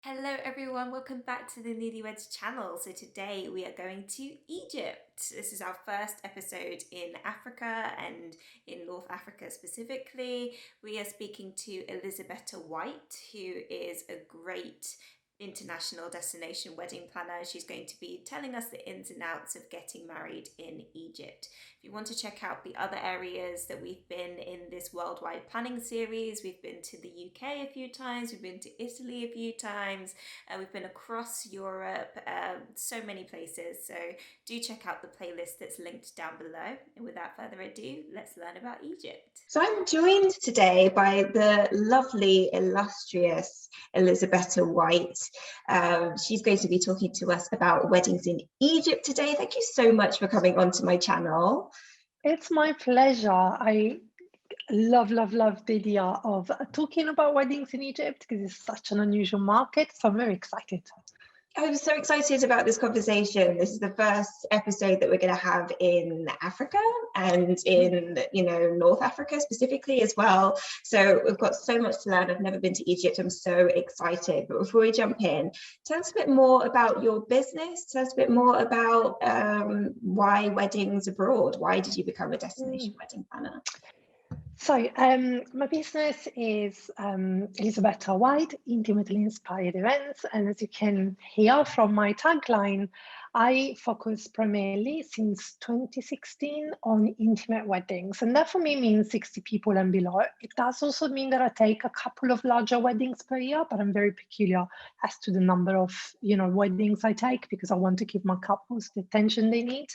Hello everyone, welcome back to the Nulyweds channel. So today we are going to Egypt. This is our first episode in Africa and in North Africa specifically. We are speaking to Elisabetta White, who is a great international destination wedding planner. She's going to be telling us the ins and outs of getting married in Egypt. If you want to check out the other areas that we've been in this worldwide planning series, we've been to the UK a few times, we've been to Italy a few times, we've been across Europe, so many places. So do check out the playlist that's linked down below. And without further ado, let's learn about Egypt. So I'm joined today by the lovely, illustrious Elisabetta White. She's going to be talking to us about weddings in Egypt today. Thank you so much for coming onto my channel. It's my pleasure. I love the idea of talking about weddings in Egypt because it's such an unusual market. So I'm very excited. I'm so excited about this conversation. This is the first episode that we're going to have in Africa and in, North Africa specifically as well. So we've got so much to learn. I've never been to Egypt. I'm so excited. But before we jump in, tell us a bit more about your business. Tell us a bit more about why weddings abroad. Why did you become a destination wedding planner? So my business is Elisabetta White, Intimately Inspired Events. And as you can hear from my tagline, I focus primarily since 2016 on intimate weddings. And that for me means 60 people and below. It does also mean that I take a couple of larger weddings per year, but I'm very peculiar as to the number of weddings I take because I want to give my couples the attention they need.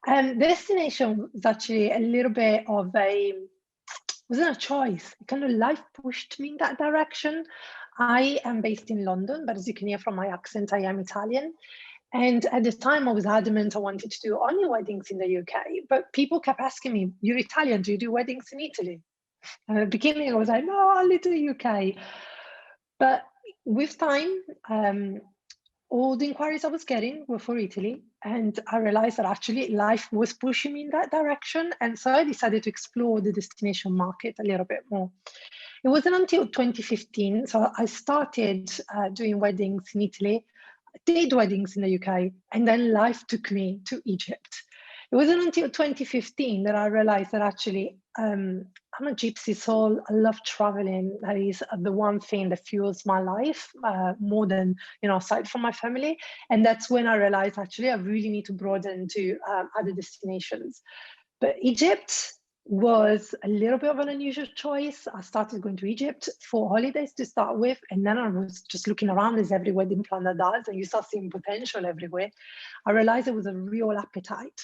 Destination was actually a little bit of wasn't a choice. Kind of life pushed me in that direction. I am based in London, but as you can hear from my accent, I am Italian. And at the time, I was adamant I wanted to do only weddings in the UK. But people kept asking me, "You're Italian, do you do weddings in Italy?" And at the beginning, I was like, "No, only the UK." But with time, all the inquiries I was getting were for Italy. And I realized that actually life was pushing me in that direction. And so I decided to explore the destination market a little bit more. It wasn't until 2015. So I started doing weddings in Italy, did weddings in the UK, and then life took me to Egypt. It wasn't until 2015 that I realized that actually I'm a gypsy soul. I love traveling. That is the one thing that fuels my life more than, aside from my family. And that's when I realized actually I really need to broaden to other destinations. But Egypt was a little bit of an unusual choice. I started going to Egypt for holidays to start with, and then I was just looking around as every wedding planner does, and you start seeing potential everywhere. I realized there was a real appetite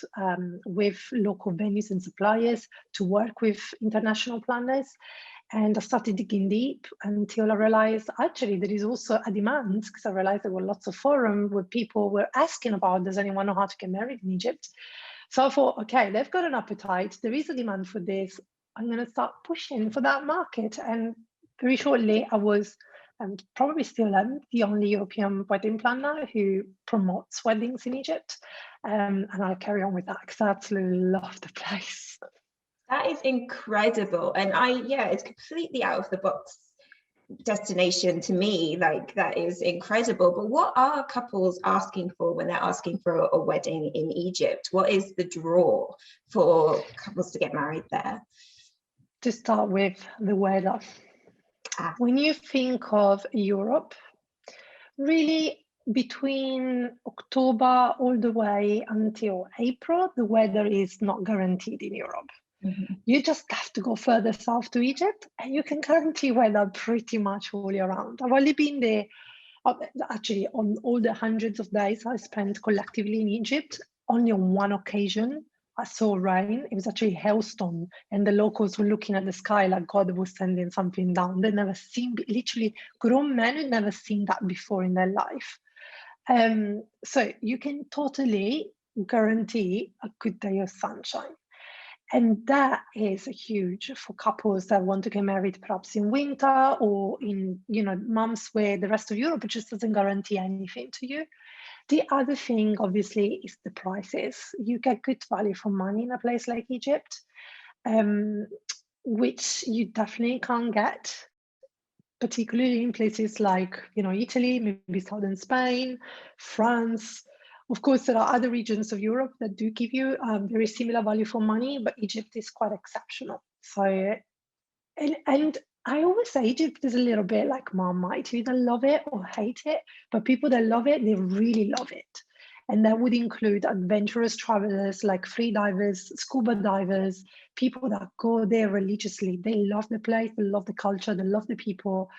with local venues and suppliers to work with international planners. And I started digging deep until I realized actually there is also a demand because I realized there were lots of forums where people were asking about, does anyone know how to get married in Egypt? So I thought, okay, they've got an appetite. There is a demand for this. I'm going to start pushing for that market. And very shortly, I was, and probably still am, the only European wedding planner who promotes weddings in Egypt. And I'll carry on with that because I absolutely love the place. That is incredible. And it's completely out of the box destination to me. Like, that is incredible. But what are couples asking for when they're asking for a wedding in Egypt? What is the draw for couples to get married there? To start with, the weather. When you think of Europe, really between October all the way until April, the weather is not guaranteed in Europe. Mm-hmm. You just have to go further south to Egypt and you can guarantee weather pretty much all year round. I've only been there, actually on all the hundreds of days I spent collectively in Egypt, only on one occasion I saw rain. It was actually a hailstorm, and the locals were looking at the sky like God was sending something down. They'd never seen, literally grown men had never seen that before in their life. So you can totally guarantee a good day of sunshine. And that is huge for couples that want to get married perhaps in winter or in months where the rest of Europe just doesn't guarantee anything to you. The other thing, obviously, is the prices. You get good value for money in a place like Egypt, which you definitely can't get particularly in places like, Italy, maybe southern Spain, France. Of course, there are other regions of Europe that do give you very similar value for money, but Egypt is quite exceptional. So, and I always say Egypt is a little bit like Marmite. You either love it or hate it, but people that love it, they really love it. And that would include adventurous travelers like free divers, scuba divers, people that go there religiously. They love the place, they love the culture, they love the people.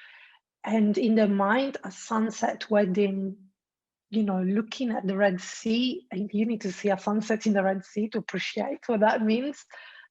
And in their mind, a sunset wedding, looking at the Red Sea, and you need to see a sunset in the Red Sea to appreciate what that means,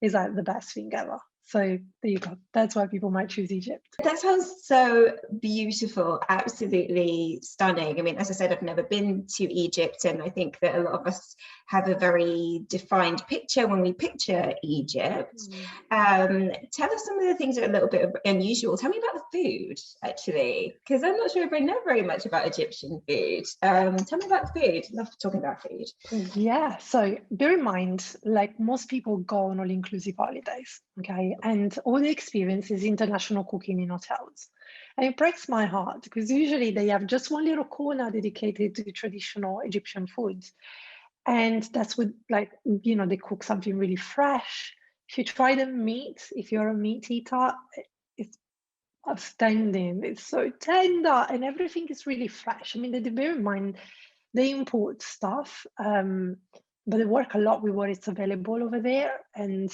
is like the best thing ever. So there you go. That's why people might choose Egypt. That sounds so beautiful, absolutely stunning. I mean, as I said, I've never been to Egypt, and I think that a lot of us have a very defined picture when we picture Egypt. Tell us some of the things that are a little bit unusual. Tell me about the food, actually, because I'm not sure if I know very much about Egyptian food. Tell me about the food. I love talking about food. Yeah, so bear in mind, like most people go on all-inclusive holidays, okay? And all the experience is international cooking in hotels. And it breaks my heart because usually they have just one little corner dedicated to traditional Egyptian foods. And that's what, like, they cook something really fresh. If you try the meat, if you're a meat eater, it's outstanding. It's so tender and everything is really fresh. I mean, bear in mind, they import stuff, but they work a lot with what is available over there. And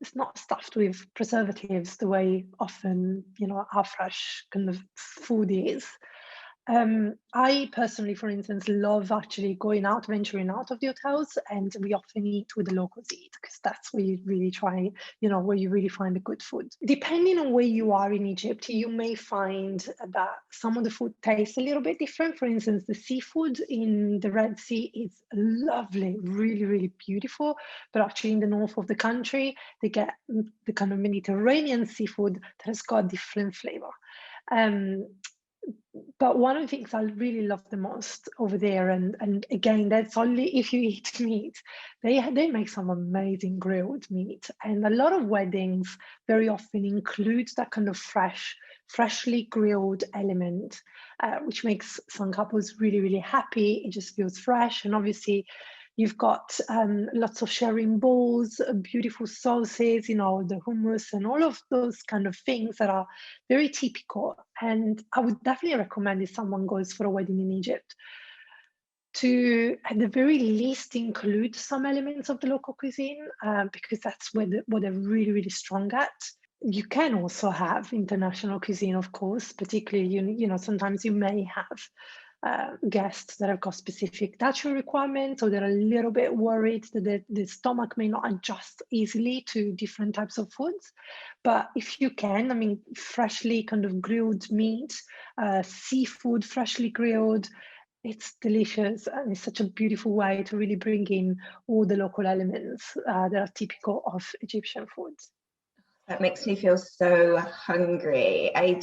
it's not stuffed with preservatives the way often, our fresh kind of food is. I personally, for instance, love actually venturing out of the hotels, and we often eat with the locals eat because that's where you really try, where you really find the good food. Depending on where you are in Egypt, you may find that some of the food tastes a little bit different. For instance, the seafood in the Red Sea is lovely, really, really beautiful. But actually in the north of the country, they get the kind of Mediterranean seafood that has got a different flavor. But one of the things I really love the most over there, and again, that's only if you eat meat, they make some amazing grilled meat. And a lot of weddings very often include that kind of freshly grilled element, which makes some couples really, really happy. It just feels fresh. And obviously, you've got lots of sharing bowls, beautiful sauces, the hummus and all of those kind of things that are very typical. And I would definitely recommend if someone goes for a wedding in Egypt to, at the very least, include some elements of the local cuisine, because that's what they're really, really strong at. You can also have international cuisine, of course, particularly, sometimes you may have guests that have got specific dietary requirements, or they're a little bit worried that the stomach may not adjust easily to different types of foods. But if you can, I mean, freshly kind of grilled meat, seafood freshly grilled, it's delicious, and it's such a beautiful way to really bring in all the local elements that are typical of Egyptian foods. That makes me feel so hungry. I'm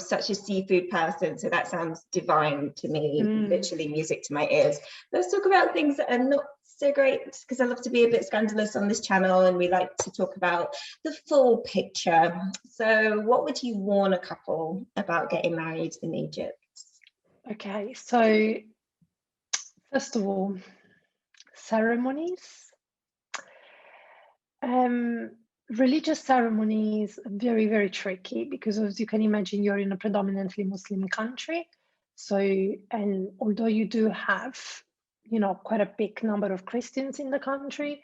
such a seafood person, so that sounds divine to me, literally music to my ears. Let's talk about things that are not so great, because I love to be a bit scandalous on this channel, and we like to talk about the full picture. So what would you warn a couple about getting married in Egypt? Okay, so first of all, ceremonies. Religious ceremonies are very, very tricky because, as you can imagine, you're in a predominantly Muslim country. So, and although you do have, quite a big number of Christians in the country,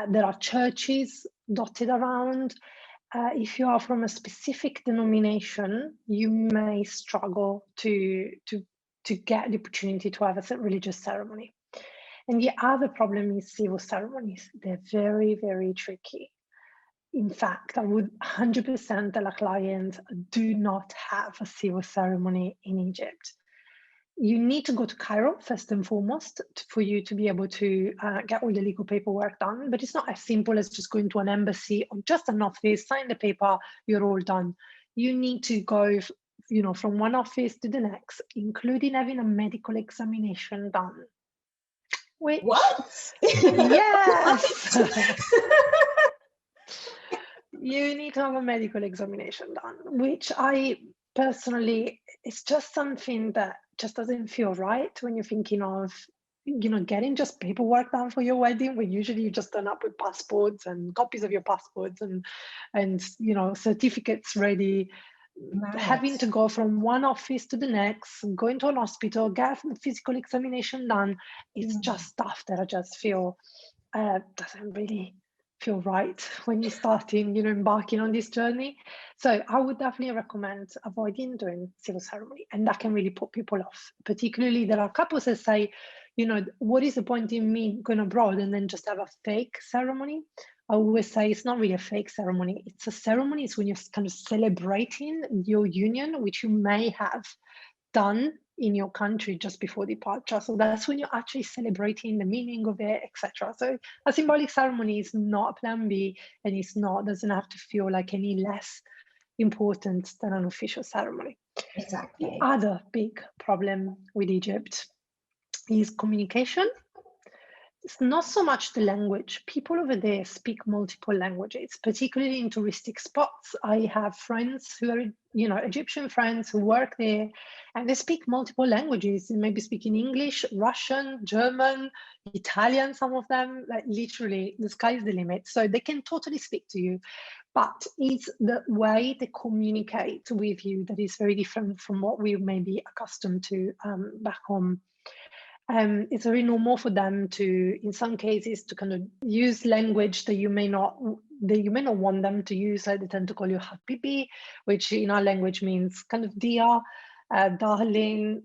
there are churches dotted around. If you are from a specific denomination, you may struggle to get the opportunity to have a religious ceremony. And the other problem is civil ceremonies. They're very, very tricky. In fact, I would 100% tell a client, do not have a civil ceremony in Egypt. You need to go to Cairo first and foremost for you to be able to get all the legal paperwork done. But it's not as simple as just going to an embassy or just an office, sign the paper, you're all done. You need to go, from one office to the next, including having a medical examination done. What? Yes. you need to have a medical examination done, which I personally, it's just something that just doesn't feel right when you're thinking of, getting just paperwork done for your wedding, when usually you just turn up with passports and copies of your passports and certificates ready. Having to go from one office to the next, going to an hospital, get a physical examination done, it's just stuff that I just feel doesn't really feel right when you're starting, embarking on this journey. So I would definitely recommend avoiding doing civil ceremony, and that can really put people off. Particularly, there are couples that say, what is the point in me going abroad and then just have a fake ceremony? I always say it's not really a fake ceremony. It's a ceremony. It's when you're kind of celebrating your union, which you may have done in your country just before departure. So that's when you're actually celebrating the meaning of it, etc. So a symbolic ceremony is not a plan B, and doesn't have to feel like any less important than an official ceremony. Exactly. The other big problem with Egypt is communication. It's not so much the language. People over there speak multiple languages, particularly in touristic spots. I have friends who are, Egyptian friends who work there, and they speak multiple languages. They maybe speaking English, Russian, German, Italian, some of them, like literally the sky's the limit. So they can totally speak to you. But it's the way they communicate with you that is very different from what we may be accustomed to back home. It's very normal for them to, in some cases, to kind of use language that you may not want them to use. Like they tend to call you habibi, which in our language means kind of dear, darling.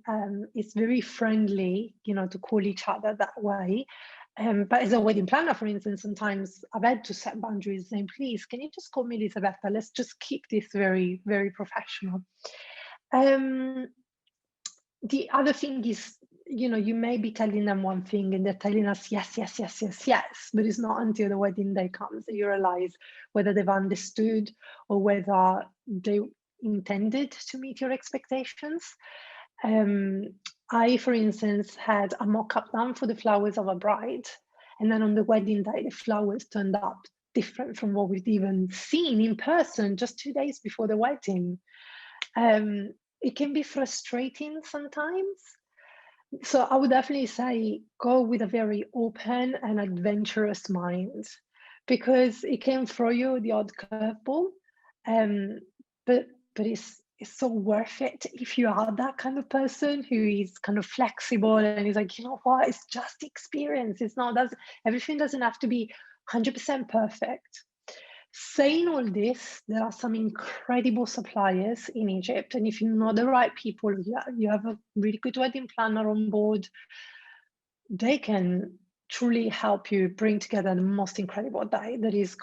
It's very friendly, to call each other that way. But as a wedding planner, for instance, sometimes I've had to set boundaries, saying, please, can you just call me Elisabetta? Let's just keep this very, very professional. The other thing is, you may be telling them one thing and they're telling us yes, yes, yes, yes, yes, but it's not until the wedding day comes that you realize whether they've understood or whether they intended to meet your expectations. I, for instance, had a mock-up done for the flowers of a bride, and then on the wedding day, the flowers turned up different from what we'd even seen in person just 2 days before the wedding. It can be frustrating sometimes. So I would definitely say go with a very open and adventurous mind, because it can throw you the odd curveball, but it's so worth it if you are that kind of person who is kind of flexible and is like, what, it's just experience. Everything doesn't have to be 100% perfect. Saying all this, there are some incredible suppliers in Egypt, and if you know the right people, you have a really good wedding planner on board, they can truly help you bring together the most incredible day that is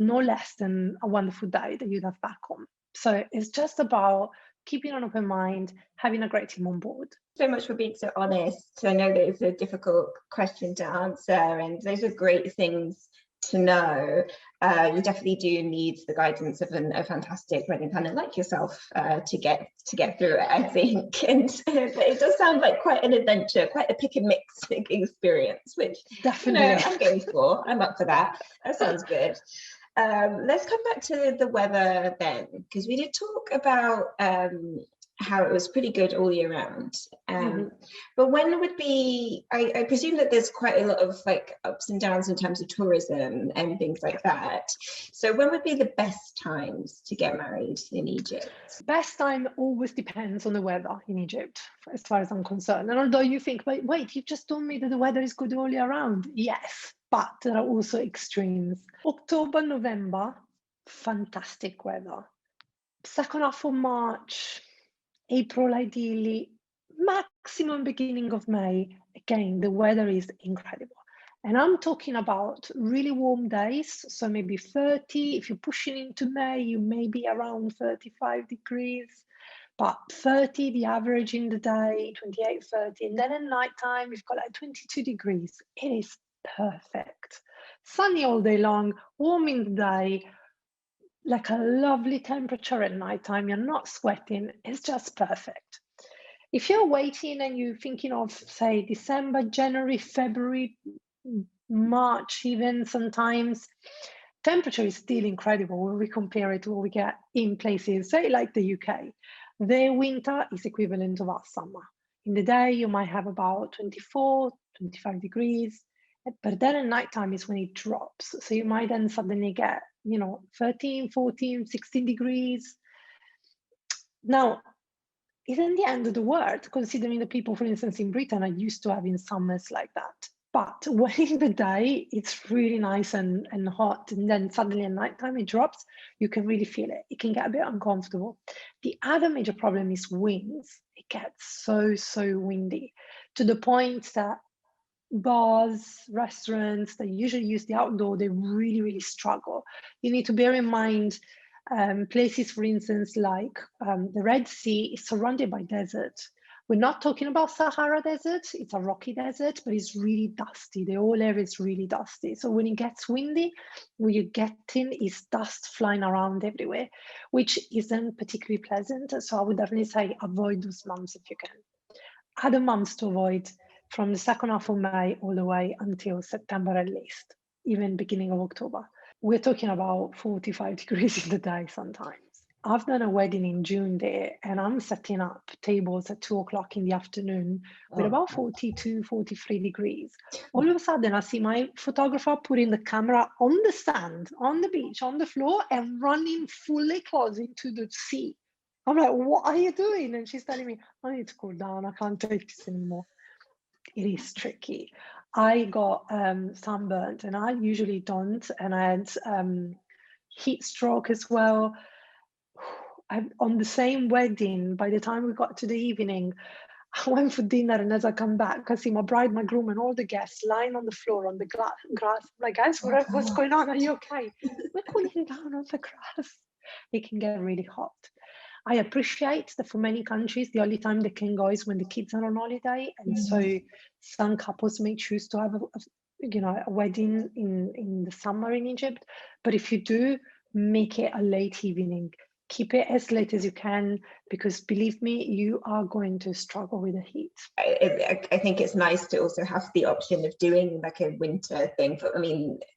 no less than a wonderful day that you'd have back home. So it's just about keeping an open mind, having a great team on board. So much for being so honest. I know that it's a difficult question to answer, and those are great things to know. You definitely do need the guidance of a fantastic wedding planner like yourself to get through it, I think. And it does sound like quite an adventure, quite a pick and mix experience, which definitely I'm game for. I'm up for that. That sounds good. Let's come back to the weather then, because we did talk about how it was pretty good all year round. But when would be, I presume that there's quite a lot of like ups and downs in terms of tourism and things like that. So when would be the best times to get married in Egypt? Best time always depends on the weather in Egypt, as far as I'm concerned. And although you think, wait, you just told me that the weather is good all year round. Yes, but there are also extremes. October, November, fantastic weather. Second half of March, April ideally, maximum beginning of May, again, the weather is incredible. And I'm talking about really warm days, so maybe 30. If you're pushing into May, you may be around 35 degrees, but 30, the average in the day, 28, 30. And then at nighttime, you've got like 22 degrees. It is perfect. Sunny all day long, warm in the day, like a lovely temperature at nighttime. You're not sweating. It's just perfect. If you're waiting and you're thinking of, say, December, January, February, March even sometimes, temperature is still incredible when we compare it to what we get in places, say like the UK. Their winter is equivalent of our summer. In the day, you might have about 24, 25 degrees, but then at nighttime is when it drops. So you might then suddenly get, 13, 14, 16 degrees. Now, isn't the end of the world, considering the people, for instance, in Britain are used to having summers like that. But when in the day it's really nice and hot, and then suddenly at nighttime it drops, you can really feel it. It can get a bit uncomfortable. The other major problem is winds. It gets so windy, to the point that bars, restaurants that usually use the outdoor, they really struggle. You need to bear in mind places, for instance, like the Red Sea is surrounded by desert. We're not talking about Sahara Desert. It's a rocky desert, but it's really dusty. The whole area is really dusty. So when it gets windy, what you're getting is dust flying around everywhere, which isn't particularly pleasant. So I would definitely say avoid those months if you can. Other months to avoid, from the second half of May all the way until September at least, even beginning of October. We're talking about 45 degrees in the day sometimes. I've done a wedding in June there, and I'm setting up tables at 2 o'clock in the afternoon with about 42, 43 degrees. All of a sudden, I see my photographer putting the camera on the sand, on the beach, on the floor, and running fully close into the sea. I'm like, what are you doing? And she's telling me, I need to cool down. I can't take this anymore. It is tricky. I got sunburnt, and I usually don't. And I had heat stroke as well. On the same wedding, by the time we got to the evening, I went for dinner, and as I come back, I see my bride, my groom, and all the guests lying on the floor on the grass. I'm like, guys, what's going on? Are you okay? We're cooling down on the grass. It can get really hot. I appreciate that for many countries, the only time they can go is when the kids are on holiday. And so some couples may choose to have a wedding in the summer in Egypt. But if you do, make it a late evening. Keep it as late as you can, because believe me, you are going to struggle with the heat. I think it's nice to also have the option of doing like a winter thing.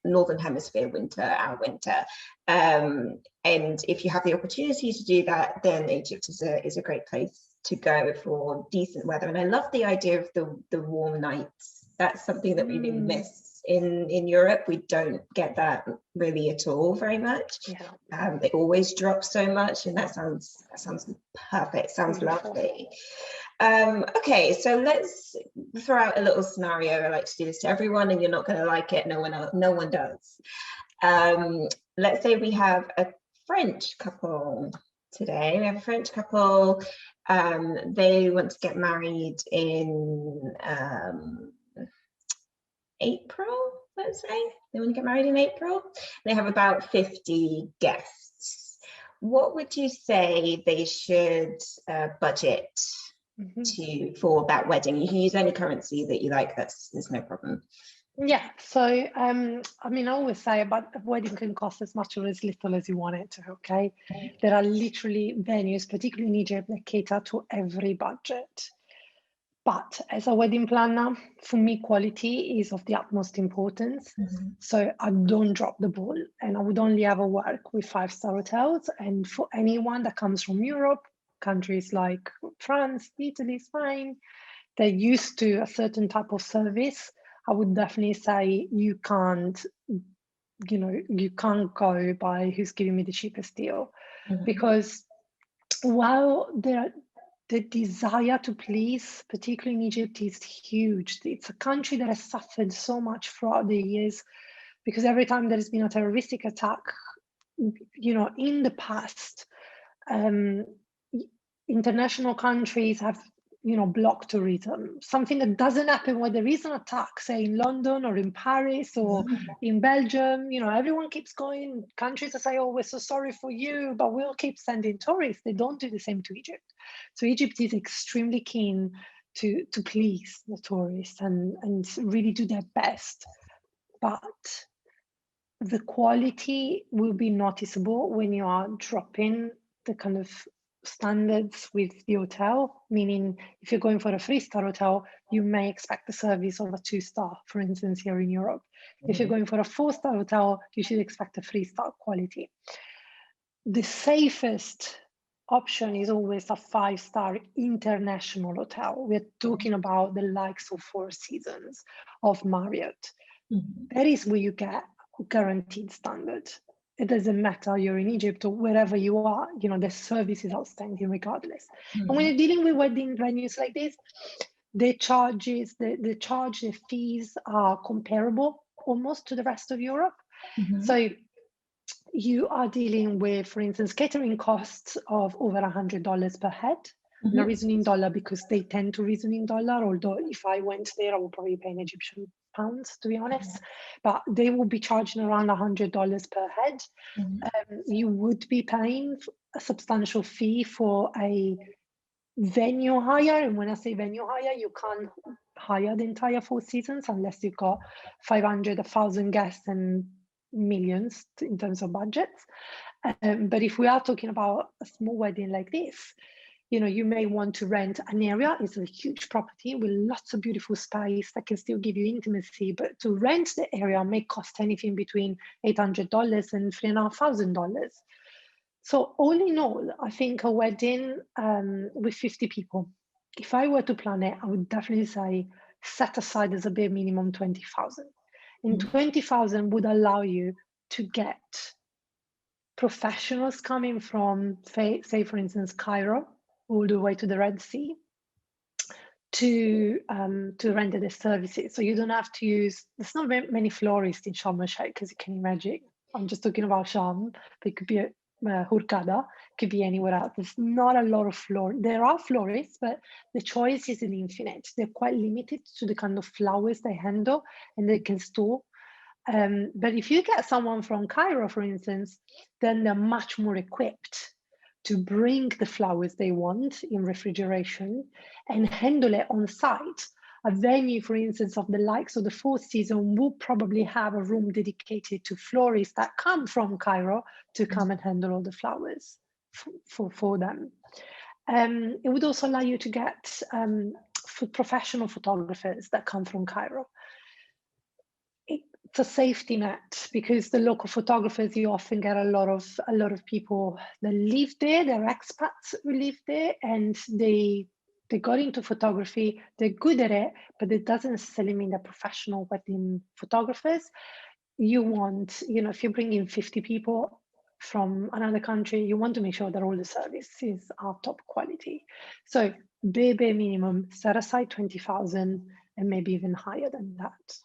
Northern Hemisphere winter, our winter. And if you have the opportunity to do that, then Egypt is a great place to go for decent weather. And I love the idea of the warm nights. That's something that we really miss in Europe. We don't get that really at all very much. It always drops so much, and that sounds perfect. Sounds lovely. Okay, so let's throw out a little scenario. I like to do this to everyone, and you're not going to like it. No one does. Let's say we have a French couple today. We have a French couple. They want to get married in April, let's say. They want to get married in April. They have about 50 guests. What would you say they should budget for that wedding? You can use any currency that you like. There's no problem. Yeah, so I always say a wedding can cost as much or as little as you want it to, okay? There are literally venues, particularly in Egypt, that cater to every budget. But as a wedding planner, for me, quality is of the utmost importance. So I don't drop the ball, and I would only ever work with 5-star hotels. And for anyone that comes from Europe, countries like France, Italy, Spain, they're used to a certain type of service. I would definitely say you can't go by who's giving me the cheapest deal, because while the desire to please, particularly in Egypt, is huge. It's a country that has suffered so much throughout the years, because every time there has been a terroristic attack, in the past, international countries have, blocked tourism. Something that doesn't happen when there is an attack, say in London or in Paris or in Belgium. Everyone keeps going. Countries that say, oh, we're so sorry for you, but we'll keep sending tourists. They don't do the same to Egypt. So Egypt is extremely keen to please the tourists and really do their best. But the quality will be noticeable when you are dropping the kind of standards with the hotel, meaning if you're going for a 3-star hotel, you may expect the service of a 2-star, for instance, here in Europe. If you're going for a 4-star hotel, you should expect a 3-star quality. The safest option is always a 5-star international hotel. We're talking about the likes of Four Seasons, of Marriott. That is where you get guaranteed standard. It doesn't matter you're in Egypt or wherever you are, you know, the service is outstanding regardless. And when you're dealing with wedding venues like this, the charges, the fees are comparable almost to the rest of Europe. So you are dealing with, for instance, catering costs of over $100 per head. And I reason in dollar because they tend to reason in dollar, although if I went there, I would probably pay in Egyptian pounds, to be honest. But they will be charging around $100 per head. You would be paying a substantial fee for a venue hire. And when I say venue hire, you can't hire the entire Four Seasons unless you've got 500, 1,000 guests and millions in terms of budgets. But if we are talking about a small wedding like this, you know, you may want to rent an area. It's a huge property with lots of beautiful space that can still give you intimacy, but to rent the area may cost anything between $800 and $3,500. So all in all, I think a wedding with 50 people, if I were to plan it, I would definitely say set aside as a bare minimum 20,000. And 20,000 would allow you to get professionals coming from, say, for instance, Cairo, all the way to the Red Sea, to render the services. So you don't have to use, there's not very many florists in Sharm el Sheikh, as you can imagine. I'm just talking about Sharm, but it could be Hurghada, could be anywhere else. There's not a lot of there are florists, but the choice isn't infinite. They're quite limited to the kind of flowers they handle and they can store. But if you get someone from Cairo, for instance, then they're much more equipped to bring the flowers they want in refrigeration and handle it on site. A venue, for instance, of the likes of the Four Seasons will probably have a room dedicated to florists that come from Cairo to come and handle all the flowers for them. It would also allow you to get professional photographers that come from Cairo. It's a safety net because the local photographers, you often get a lot of people that live there, they're expats who live there, and they got into photography, they're good at it, but it doesn't necessarily mean they're professional wedding photographers. You want, you know, if you bring in 50 people from another country, you want to make sure that all the services are top quality. So bare minimum, set aside 20,000 and maybe even higher than that.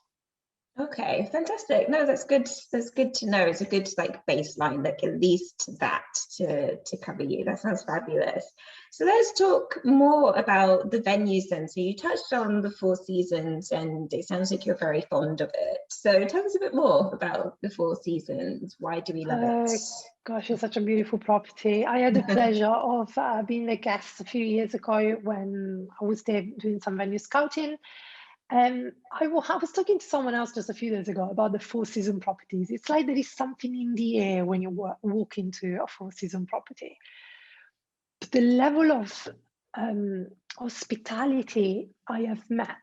Okay, fantastic. No, that's good. That's good to know. It's a good like baseline, like at least that to cover you. That sounds fabulous. So let's talk more about the venues then. So you touched on the Four Seasons and it sounds like you're very fond of it. So tell us a bit more about the Four Seasons. Why do we love it? Gosh, it's such a beautiful property. I had the pleasure of being a guest a few years ago when I was there doing some venue scouting. I was talking to someone else just a few days ago about the Four Seasons properties. It's like there is something in the air when you walk into a Four Seasons property. But the level of hospitality I have met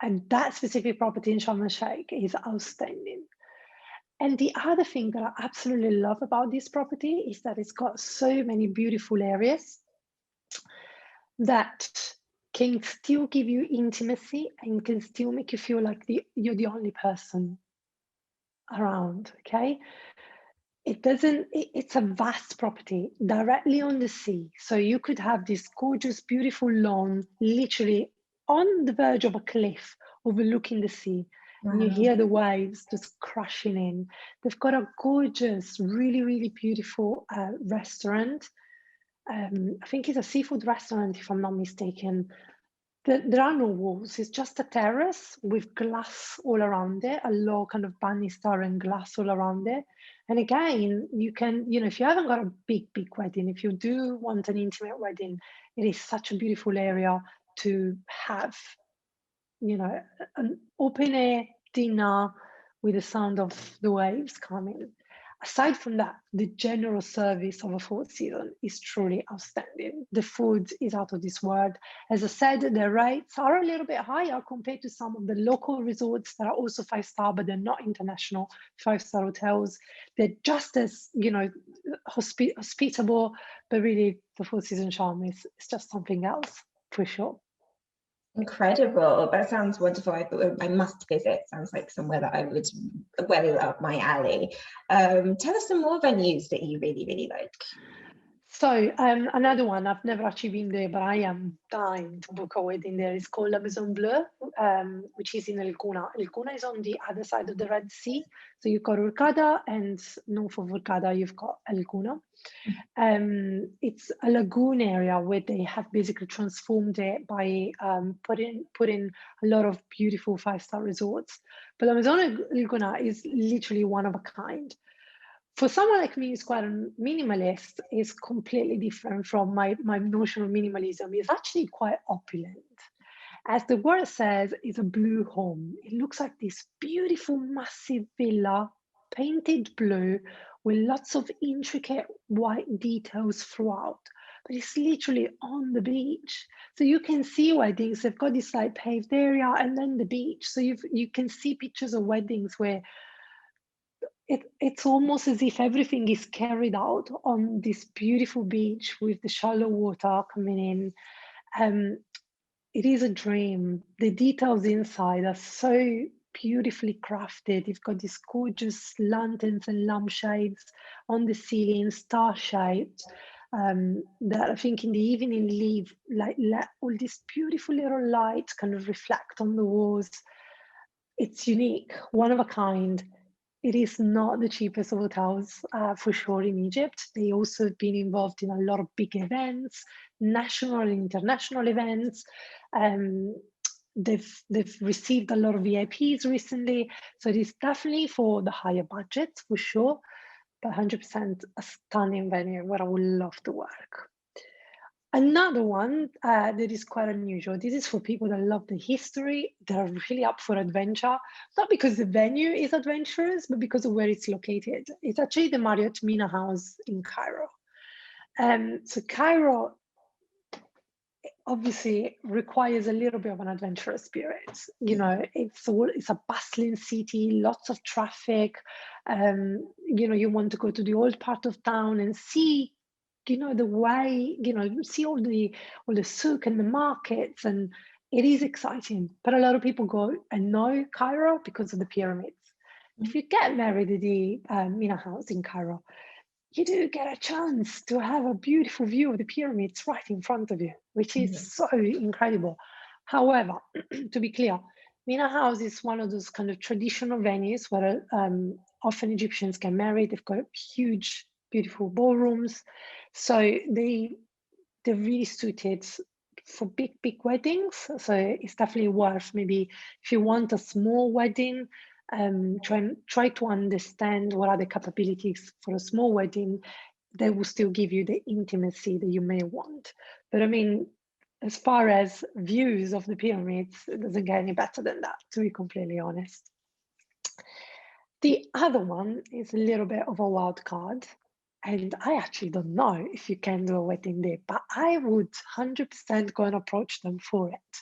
at that specific property in Sharm el Sheikh is outstanding. And the other thing that I absolutely love about this property is that it's got so many beautiful areas that can still give you intimacy and can still make you feel like you're the only person around, okay? It's a vast property directly on the sea. So you could have this gorgeous, beautiful lawn, literally on the verge of a cliff overlooking the sea. Wow. And you hear the waves just crashing in. They've got a gorgeous, really, really beautiful restaurant. I think it's a seafood restaurant, if I'm not mistaken. There are no walls. It's just a terrace with glass all around it, a low kind of banister and glass all around it. And again, you can, you know, if you haven't got a big wedding, if you do want an intimate wedding, it is such a beautiful area to have, you know, an open air dinner with the sound of the waves coming. Aside from that, the general service of a Four Seasons is truly outstanding. The food is out of this world. As I said, the rates are a little bit higher compared to some of the local resorts that are also 5-star, but they're not international 5-star hotels. They're just as, hospitable, but really the Four Seasons charm is just something else for sure. Incredible. That sounds wonderful. I must visit. Sounds like somewhere that I would well up my alley. Tell us some more venues that you really, really like. So another one, I've never actually been there, but I am dying to book a wedding there. It's called La Maison Bleue, which is in El Cuna. El Cuna is on the other side of the Red Sea. So you've got Hurghada, and north of Hurghada, you've got El Cuna. It's a lagoon area where they have basically transformed it by putting a lot of beautiful 5-star resorts. But La Maison El Cuna is literally one of a kind. For someone like me who's quite a minimalist, is completely different from my notion of minimalism. It's actually quite opulent. As the word says, it's a blue home. It looks like this beautiful, massive villa, painted blue, with lots of intricate white details throughout. But it's literally on the beach. So you can see weddings. They've got this like paved area and then the beach. So you can see pictures of weddings where it's almost as if everything is carried out on this beautiful beach with the shallow water coming in. It is a dream. The details inside are so beautifully crafted. You've got these gorgeous lanterns and lampshades on the ceiling, star shaped, that I think in the evening leave like all these beautiful little lights kind of reflect on the walls. It's unique, one of a kind. It is not the cheapest of hotels, for sure, in Egypt. They also have been involved in a lot of big events, national and international events. They've received a lot of VIPs recently, so it is definitely for the higher budget, for sure, but 100% a stunning venue where I would love to work. Another one that is quite unusual. This is for people that love the history. They're really up for adventure, not because the venue is adventurous, but because of where it's located. It's actually the Marriott Mina House in Cairo. So Cairo obviously requires a little bit of an adventurous spirit. It's a bustling city, lots of traffic. You want to go to the old part of town and see the way, see all the souk and the markets, and it is exciting. But a lot of people go and know Cairo because of the pyramids. If you get married at the Mina House in Cairo, you do get a chance to have a beautiful view of the pyramids right in front of you, which is so incredible. However, to be clear, Mina House is one of those kind of traditional venues where often Egyptians get married. They've got huge, beautiful ballrooms. So they're really suited for big weddings. So it's definitely worth, maybe if you want a small wedding, try to understand what are the capabilities for a small wedding. They will still give you the intimacy that you may want. But I mean, as far as views of the pyramids, it doesn't get any better than that, to be completely honest. The other one is a little bit of a wild card. And I actually don't know if you can do a wedding there, but I would 100% go and approach them for it.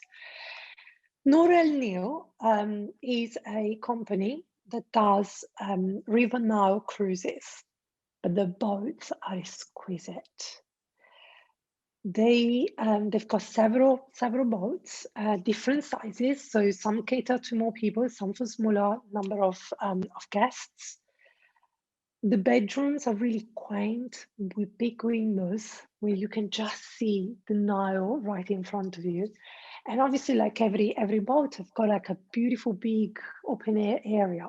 Noor El Nil is a company that does River Nile cruises, but the boats are exquisite. They've got several boats, different sizes. So some cater to more people, some for smaller number of guests. The bedrooms are really quaint with big windows where you can just see the Nile right in front of you. And obviously, like every boat, have got like a beautiful big open air area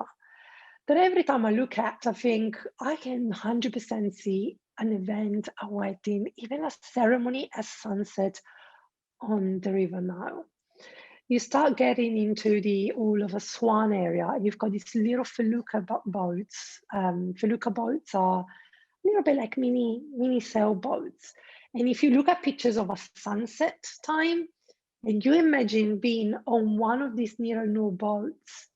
that every time I look at, I think I can 100% see an event, a wedding, even a ceremony at sunset on the River Nile. You start getting into the all of a Swan area. You've got these little felucca boats. Felucca boats are a little bit like mini sailboats. And if you look at pictures of a sunset time, and you imagine being on one of these Nile boats,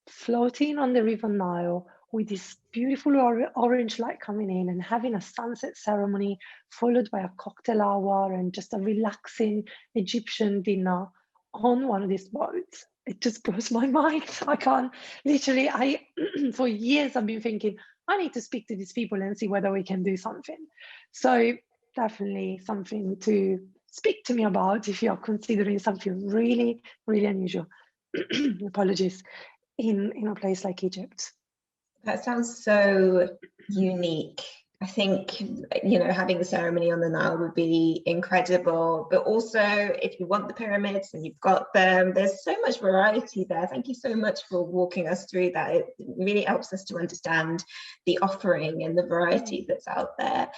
floating on the River Nile with this beautiful orange light coming in and having a sunset ceremony followed by a cocktail hour and just a relaxing Egyptian dinner on one of these boats. It just blows my mind. I can't literally, I for years I've been thinking, I need to speak to these people and see whether we can do something. So definitely something to speak to me about if you're considering something really, really unusual. Apologies, in a place like Egypt. That sounds so unique. I think, you know, having the ceremony on the Nile would be incredible. But also, if you want the pyramids and you've got them, there's so much variety there. Thank you so much for walking us through that. It really helps us to understand the offering and the variety that's out there.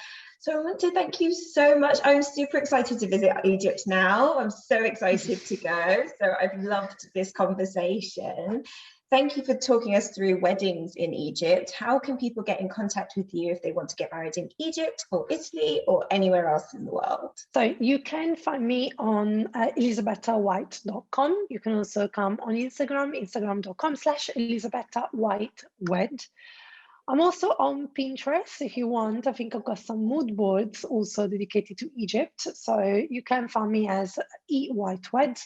So I want to thank you so much. I'm super excited to visit Egypt now. I'm so excited to go. So I've loved this conversation. Thank you for talking us through weddings in Egypt. How can people get in contact with you if they want to get married in Egypt or Italy or anywhere else in the world? So you can find me on elisabettawhite.com. You can also come on Instagram, instagram.com/ElisabettaWhiteWed. I'm also on Pinterest if you want. I think I've got some mood boards also dedicated to Egypt. So you can find me as eWhiteWed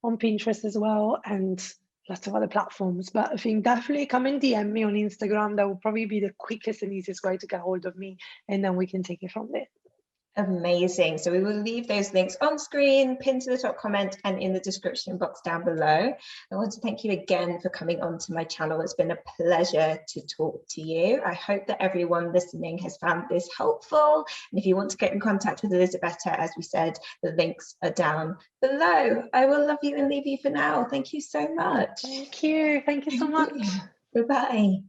on Pinterest as well, and lots of other platforms. But I think definitely come and DM me on Instagram. That will probably be the quickest and easiest way to get hold of me, and then we can take it from there. Amazing. So we will leave those links on screen, pinned to the top comment and in the description box down below. I want to thank you again for coming onto my channel. It's been a pleasure to talk to you. I hope that everyone listening has found this helpful. And if you want to get in contact with Elisabetta, as we said, the links are down below. I will love you and leave you for now. Thank you so much. Thank you. Thank you so much. Bye-bye.